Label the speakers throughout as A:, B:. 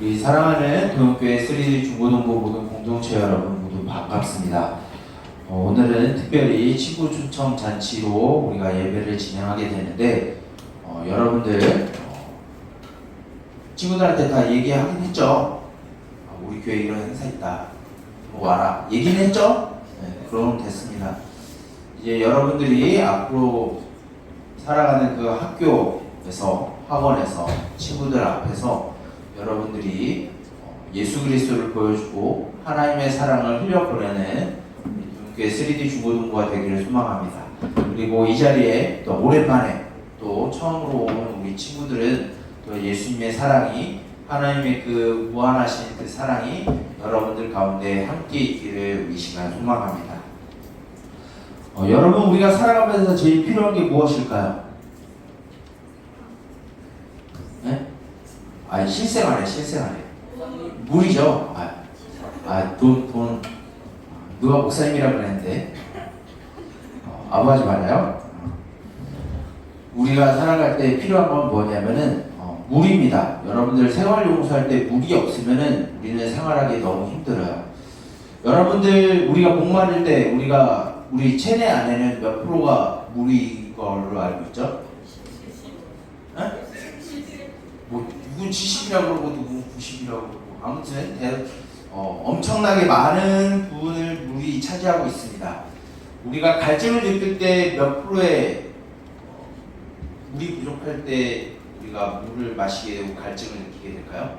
A: 우리 사랑하는 도영교회 3D 중고등부 모든 공동체 여러분 모두 반갑습니다. 오늘은 특별히 친구 초청 잔치로 우리가 예배를 진행하게 되는데 여러분들 친구들한테 다 얘기하긴 했죠? 우리 교회 이런 행사 있다, 와라 얘기는 했죠? 네, 그럼 됐습니다. 이제 여러분들이 앞으로 살아가는 그 학교에서, 학원에서, 친구들 앞에서 여러분들이 예수 그리스도를 보여주고 하나님의 사랑을 흘려보내는 교회 3D 중고등부가 되기를 소망합니다. 그리고 이 자리에 또 오랜만에 또 처음으로 오는 우리 친구들은 또 예수님의 사랑이, 하나님의 그 무한하신 그 사랑이 여러분들 가운데 함께 있기를 이 시간 소망합니다. 여러분, 우리가 살아가면서 제일 필요한 게 무엇일까요? 네? 실생활에 물이죠. 돈 누가 목사님이라고 그랬는데 아부하지 말아요. 우리가 살아갈 때 필요한 건 뭐냐면은 물입니다. 여러분들 생활용수할 때 물이 없으면은 우리는 생활하기 너무 힘들어요. 여러분들 우리가 목마를 때 우리 체내 안에는 몇 프로가 물인 걸로 알고 있죠? 뭐 누군 70이라고 그러고 누군 90이라고 그러고 아무튼 엄청나게 많은 부분을 물이 차지하고 있습니다. 우리가 갈증을 느낄 때 몇 프로의 물이 부족할 때 우리가 물을 마시게 되고 갈증을 느끼게 될까요?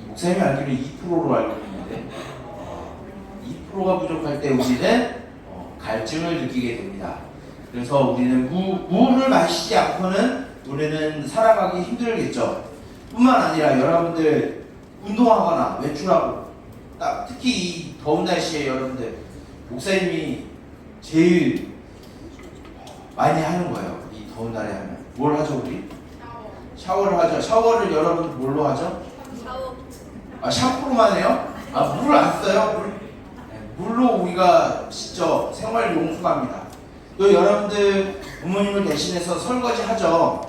A: 목사님이 알기로 2%로 알고 있는데 2%가 부족할 때 우리는 갈증을 느끼게 됩니다. 그래서 우리는 물을 마시지 않고는 우리는 살아가기 힘들겠죠. 뿐만 아니라 여러분들 운동하거나 외출하고 특히 이 더운 날씨에 여러분들 목사님이 제일 많이 하는 거예요. 이 더운 날에 하면 뭘 하죠 우리? 샤워를 하죠. 샤워를 여러분 뭘로 하죠? 샴푸로만 해요? 물을 안 써요? 물로 우리가 씻죠. 생활 용수합니다. 또 여러분들 부모님을 대신해서 설거지 하죠.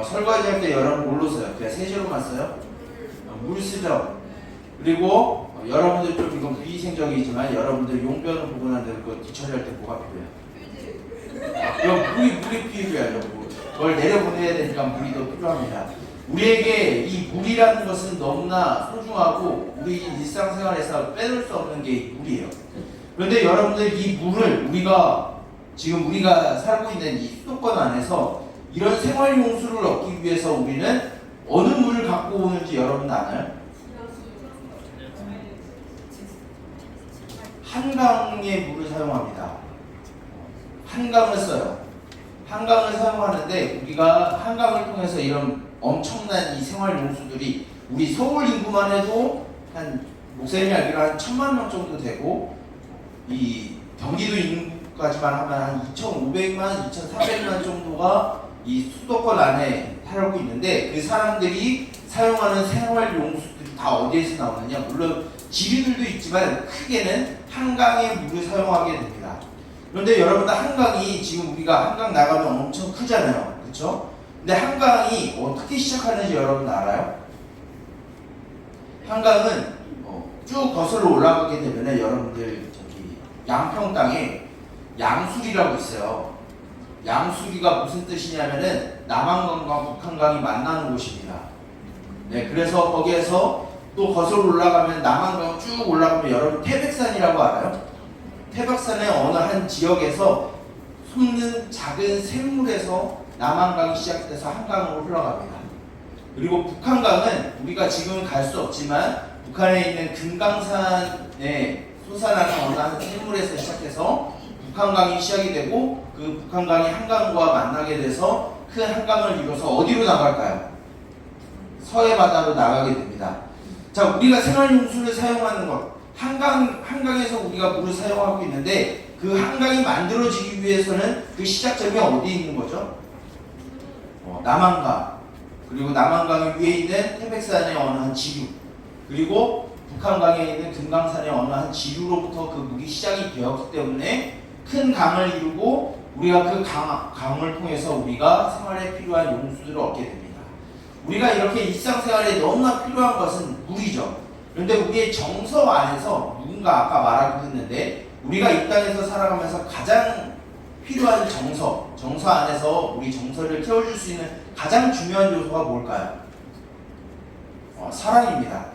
A: 설거지 할 때 여러분 뭘로 써요? 그냥 세제로만 써요? 물 쓰죠. 그리고 여러분들 좀 이건 비위생적이지만 여러분들 용변을 보고 난 다음에 그거 뒤처리할 때 뭐가 필요해요? 물이 필요해요. 그걸 내려보내야 되니까 물이 더 필요합니다. 우리에게 이 물이라는 것은 너무나 소중하고 우리 일상생활에서 빼놓을 수 없는 게 물이에요. 그런데 여러분들 이 물을 지금 우리가 살고 있는 이 수도권 안에서 이런 생활용수를 얻기 위해서 우리는 어느 물을 갖고 오는지 여러분 아나요? 한강의 물을 사용합니다. 한강을 써요. 한강을 사용하는데 우리가 한강을 통해서 이런 엄청난 이 생활용수들이 우리 서울 인구만 해도 한 목사님이 알기로 한 1000만 명 정도 되고 이 경기도 인구까지만 하면 한 2,500만, 2,400만 정도가 이 수도권 안에 살고 있는데 그 사람들이 사용하는 생활용수들이 다 어디에서 나오느냐? 물론 지류들도 있지만 크게는 한강의 물을 사용하게 됩니다. 그런데 여러분들 한강이 지금 우리가 한강 나가면 엄청 크잖아요. 그렇죠? 근데 한강이 어떻게 시작하는지 여러분 알아요? 한강은 쭉 거슬러 올라가게 되면 여러분들 양평 땅에 양수리라고 있어요. 양수리가 무슨 뜻이냐면은 남한강과 북한강이 만나는 곳입니다. 네, 그래서 거기에서 또 거슬러 올라가면 남한강 쭉 올라가면 여러분 태백산이라고 알아요? 태백산의 어느 한 지역에서 솟는 작은 샘물에서 남한강이 시작돼서 한강으로 흘러갑니다. 그리고 북한강은 우리가 지금은 갈 수 없지만 북한에 있는 금강산에 솟아나는 어느 한 샘물에서 시작해서 북한강이 시작이 되고 그 북한강이 한강과 만나게 돼서 큰 한강을 이뤄서 어디로 나갈까요? 서해 바다로 나가게 됩니다. 자, 우리가 생활용수를 사용하는 것, 한강에서 우리가 물을 사용하고 있는데 그 한강이 만들어지기 위해서는 그 시작점이 어디에 있는 거죠? 남한강, 그리고 남한강 위에 있는 태백산의 어느 한 지류, 그리고 북한강에 있는 금강산의 어느 한 지류로부터 그 물이 시작이 되었기 때문에 큰 강을 이루고 우리가 그 강을 통해서 우리가 생활에 필요한 용수들을 얻게 됩니다. 우리가 이렇게 일상생활에 너무나 필요한 것은 물이죠. 그런데 우리의 정서 안에서 누군가 아까 말하고 했는데 우리가 이 땅에서 살아가면서 가장 필요한 정서 안에서 우리 정서를 채워줄 수 있는 가장 중요한 요소가 뭘까요? 사랑입니다.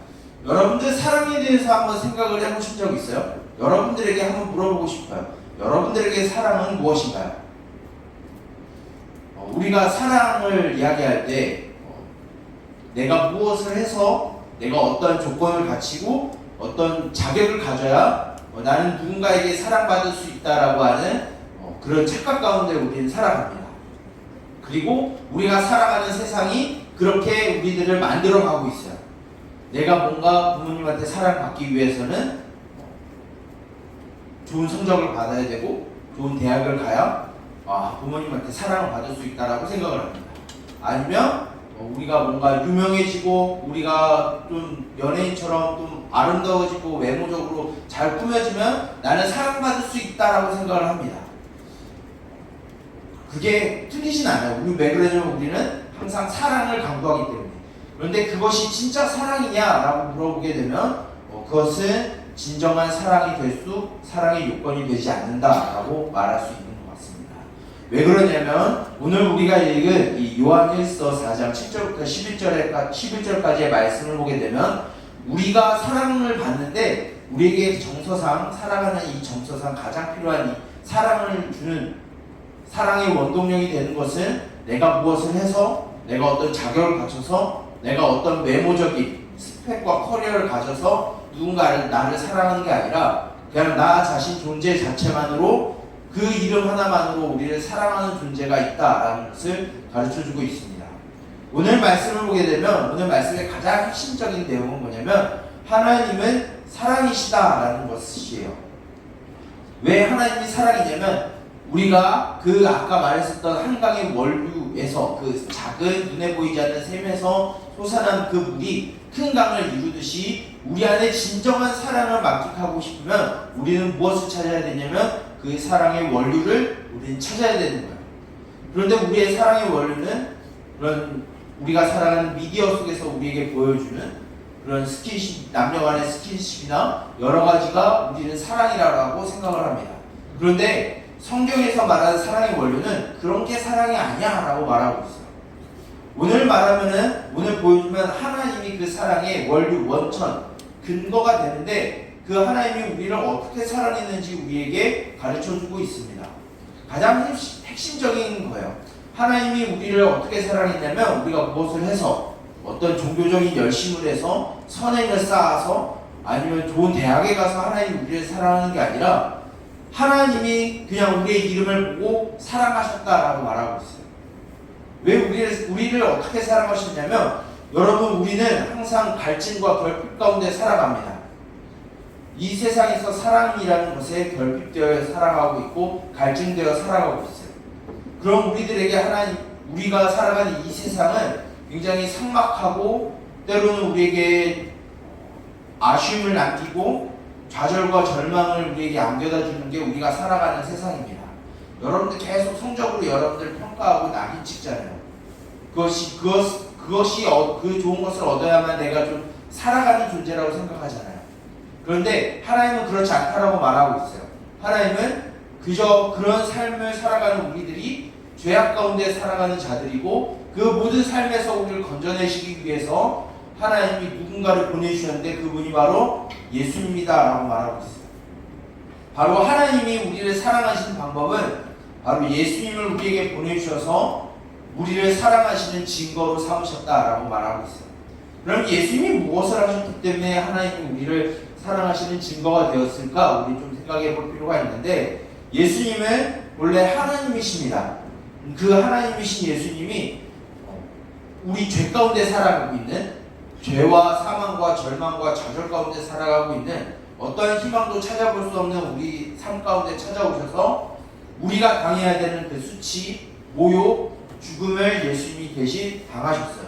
A: 여러분들 사랑에 대해서 한번 생각을 해보신 적 있어요? 여러분들에게 한번 물어보고 싶어요. 여러분들에게 사랑은 무엇인가요? 우리가 사랑을 이야기할 때 내가 무엇을 해서 내가 어떤 조건을 갖추고 어떤 자격을 가져야 나는 누군가에게 사랑받을 수 있다라고 하는 그런 착각 가운데 우리는 살아갑니다. 그리고 우리가 살아가는 세상이 그렇게 우리들을 만들어가고 있어요. 내가 뭔가 부모님한테 사랑받기 위해서는 좋은 성적을 받아야 되고 좋은 대학을 가야 부모님한테 사랑을 받을 수 있다라고 생각을 합니다. 아니면 우리가 뭔가 유명해지고 우리가 좀 연예인처럼 좀 아름다워지고 외모적으로 잘 꾸며지면 나는 사랑받을 수 있다라고 생각을 합니다. 그게 틀리진 않아요. 왜 그러냐면 우리는 항상 사랑을 강조하기 때문에. 그런데 그것이 진짜 사랑이냐라고 물어보게 되면 그것은 진정한 사랑의 요건이 되지 않는다라고 말할 수 있는 것 같습니다. 왜 그러냐면 오늘 우리가 읽은 이 요한일서 4장 7절부터 11절까지의 말씀을 보게 되면 우리가 사랑을 받는데 우리에게 정서상 살아가는 이 정서상 가장 필요한 이 사랑을 주는 사랑의 원동력이 되는 것은 내가 무엇을 해서 내가 어떤 자격을 갖춰서 내가 어떤 외모적인 스펙과 커리어를 가져서 누군가를 나를 사랑하는 게 아니라 그냥 나 자신 존재 자체만으로 그 이름 하나만으로 우리를 사랑하는 존재가 있다라는 것을 가르쳐주고 있습니다. 오늘 말씀을 보게 되면 오늘 말씀의 가장 핵심적인 내용은 뭐냐면 하나님은 사랑이시다라는 것이에요. 왜 하나님이 사랑이냐면 우리가 그 아까 말했었던 한강의 원류에서 그 작은 눈에 보이지 않는 샘에서 솟아난 그 물이 큰 강을 이루듯이 우리 안에 진정한 사랑을 만끽하고 싶으면 우리는 무엇을 찾아야 되냐면 그 사랑의 원류를 우리는 찾아야 되는 거예요. 그런데 우리의 사랑의 원류는 그런 우리가 살아가는 미디어 속에서 우리에게 보여주는 그런 스킨십, 남녀 간의 스킨십이나 여러 가지가 우리는 사랑이라고 생각을 합니다. 그런데 성경에서 말하는 사랑의 원료는 그런 게 사랑이 아니야 라고 말하고 있어요. 오늘 보여주면 하나님이 그 사랑의 원류, 원천, 근거가 되는데 그 하나님이 우리를 어떻게 사랑했는지 우리에게 가르쳐주고 있습니다. 가장 핵심적인 거예요. 하나님이 우리를 어떻게 사랑했냐면 우리가 무엇을 해서 어떤 종교적인 열심을 해서 선행을 쌓아서 아니면 좋은 대학에 가서 하나님이 우리를 사랑하는 게 아니라 하나님이 그냥 우리의 이름을 보고 사랑하셨다라고 말하고 있어요. 왜 우리를 어떻게 사랑하셨냐면 여러분 우리는 항상 갈증과 결핍 가운데 살아갑니다. 이 세상에서 사랑이라는 것에 결핍되어 살아가고 있고 갈증되어 살아가고 있어요. 그럼 우리가 살아가는 이 세상은 굉장히 삭막하고 때로는 우리에게 아쉬움을 남기고 좌절과 절망을 우리에게 안겨다 주는 게 우리가 살아가는 세상입니다. 여러분들 계속 성적으로 여러분들 평가하고 낙인 찍잖아요. 그것이 그 좋은 것을 얻어야만 내가 좀 살아가는 존재라고 생각하잖아요. 그런데 하나님은 그렇지 않다라고 말하고 있어요. 하나님은 그저 그런 삶을 살아가는 우리들이 죄악 가운데 살아가는 자들이고 그 모든 삶에서 우리를 건져내시기 위해서 하나님이 누군가를 보내주셨는데 그분이 바로 예수님이다 라고 말하고 있어요. 바로 하나님이 우리를 사랑하시는 방법은 바로 예수님을 우리에게 보내주셔서 우리를 사랑하시는 증거로 삼으셨다라고 말하고 있어요. 그럼 예수님이 무엇을 하셨기 때문에 하나님이 우리를 사랑하시는 증거가 되었을까? 우리 좀 생각해 볼 필요가 있는데 예수님은 원래 하나님이십니다. 그 하나님이신 예수님이 우리 죄 가운데 살아가고 있는 죄와 사망과 절망과 좌절 가운데 살아가고 있는 어떠한 희망도 찾아볼 수 없는 우리 삶 가운데 찾아오셔서 우리가 당해야 되는 그 수치, 모욕, 죽음을 예수님이 대신 당하셨어요.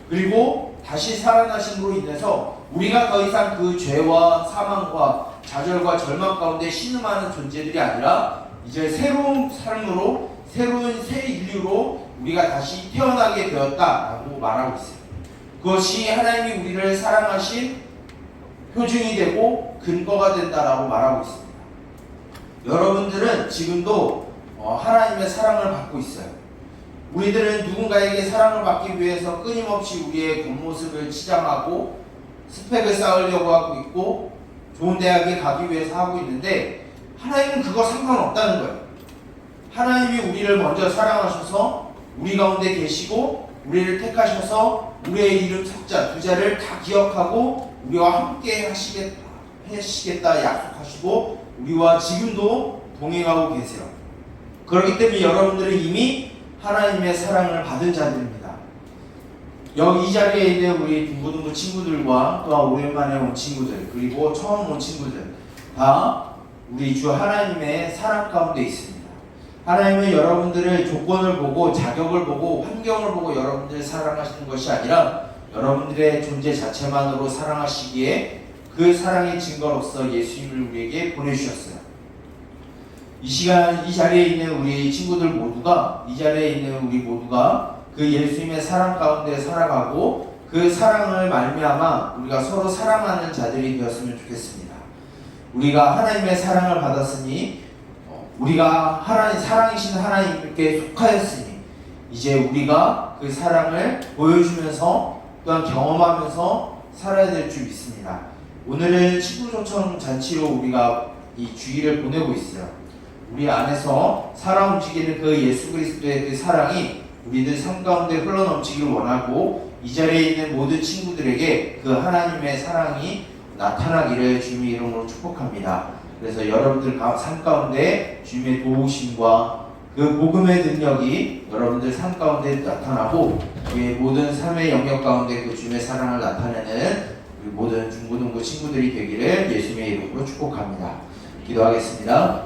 A: 그리고 다시 살아나심으로 인해서 우리가 더 이상 그 죄와 사망과 좌절과 절망 가운데 신음하는 존재들이 아니라 이제 새로운 삶으로 새로운 새 인류로 우리가 다시 태어나게 되었다라고 말하고 있어요. 그것이 하나님이 우리를 사랑하신 표징이 되고 근거가 된다라고 말하고 있습니다. 여러분들은 지금도 하나님의 사랑을 받고 있어요. 우리들은 누군가에게 사랑을 받기 위해서 끊임없이 우리의 겉모습을 치장하고 스펙을 쌓으려고 하고 있고 좋은 대학에 가기 위해서 하고 있는데 하나님은 그거 상관없다는 거예요. 하나님이 우리를 먼저 사랑하셔서 우리 가운데 계시고 우리를 택하셔서 우리의 이름 석자 두 자를 다 기억하고 우리와 함께 하시겠다 약속하시고 우리와 지금도 동행하고 계세요. 그렇기 때문에 여러분들은 이미 하나님의 사랑을 받은 자들입니다. 여기 이 자리에 있는 우리 둥구둥구 친구들과 또 오랜만에 온 친구들 그리고 처음 온 친구들 다 우리 주 하나님의 사랑 가운데 있습니다. 하나님은 여러분들을 조건을 보고 자격을 보고 환경을 보고 여러분들을 사랑하시는 것이 아니라 여러분들의 존재 자체만으로 사랑하시기에 그 사랑의 증거로서 예수님을 우리에게 보내주셨어요. 이 시간 이 자리에 있는 우리 친구들 모두가 이 자리에 있는 우리 모두가 그 예수님의 사랑 가운데 살아가고 그 사랑을 말미암아 우리가 서로 사랑하는 자들이 되었으면 좋겠습니다. 우리가 하나님의 사랑을 받았으니 우리가 사랑이신 하나님께 속하였으니 이제 우리가 그 사랑을 보여주면서 또한 경험하면서 살아야 될 줄 믿습니다. 오늘은 친구 초청 잔치로 우리가 이 주일을 보내고 있어요. 우리 안에서 살아 움직이는 그 예수 그리스도의 그 사랑이 우리들 삶 가운데 흘러넘치기를 원하고 이 자리에 있는 모든 친구들에게 그 하나님의 사랑이 나타나기를 주님의 이름으로 축복합니다. 그래서 여러분들 삶 가운데 주님의 도우심과 그 복음의 능력이 여러분들 삶 가운데 나타나고 우리의 모든 삶의 영역 가운데 그 주님의 사랑을 나타내는 우리 모든 중고등부 친구들이 되기를 예수님의 이름으로 축복합니다. 기도하겠습니다.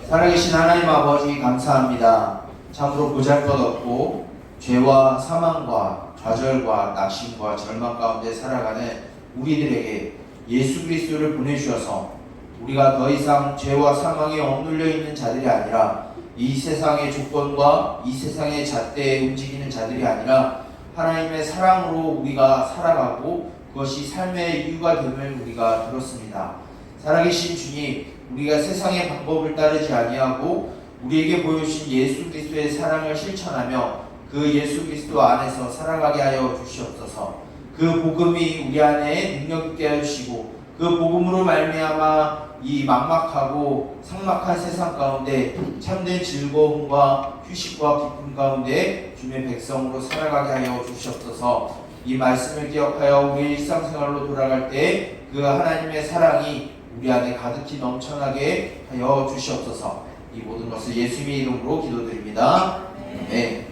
A: 살아계신 하나님 아버지 감사합니다. 참으로 보잘것없고 죄와 사망과 좌절과 낙심과 절망 가운데 살아가는 우리들에게 예수 그리스도를 보내주셔서 우리가 더 이상 죄와 사망에 억눌려 있는 자들이 아니라 이 세상의 조건과 이 세상의 잣대에 움직이는 자들이 아니라 하나님의 사랑으로 우리가 살아가고 그것이 삶의 이유가 됨을 우리가 들었습니다. 살아계신 주님, 우리가 세상의 방법을 따르지 아니하고 우리에게 보여주신 예수 그리스도의 사랑을 실천하며 그 예수 그리스도 안에서 살아가게 하여 주시옵소서. 그 복음이 우리 안에 능력 있게 해주시고 그 복음으로 말미암아 이 막막하고 삭막한 세상 가운데 참된 즐거움과 휴식과 기쁨 가운데 주님의 백성으로 살아가게 하여 주시옵소서. 이 말씀을 기억하여 우리의 일상생활로 돌아갈 때 그 하나님의 사랑이 우리 안에 가득히 넘쳐나게 하여 주시옵소서. 이 모든 것을 예수님의 이름으로 기도드립니다. 네.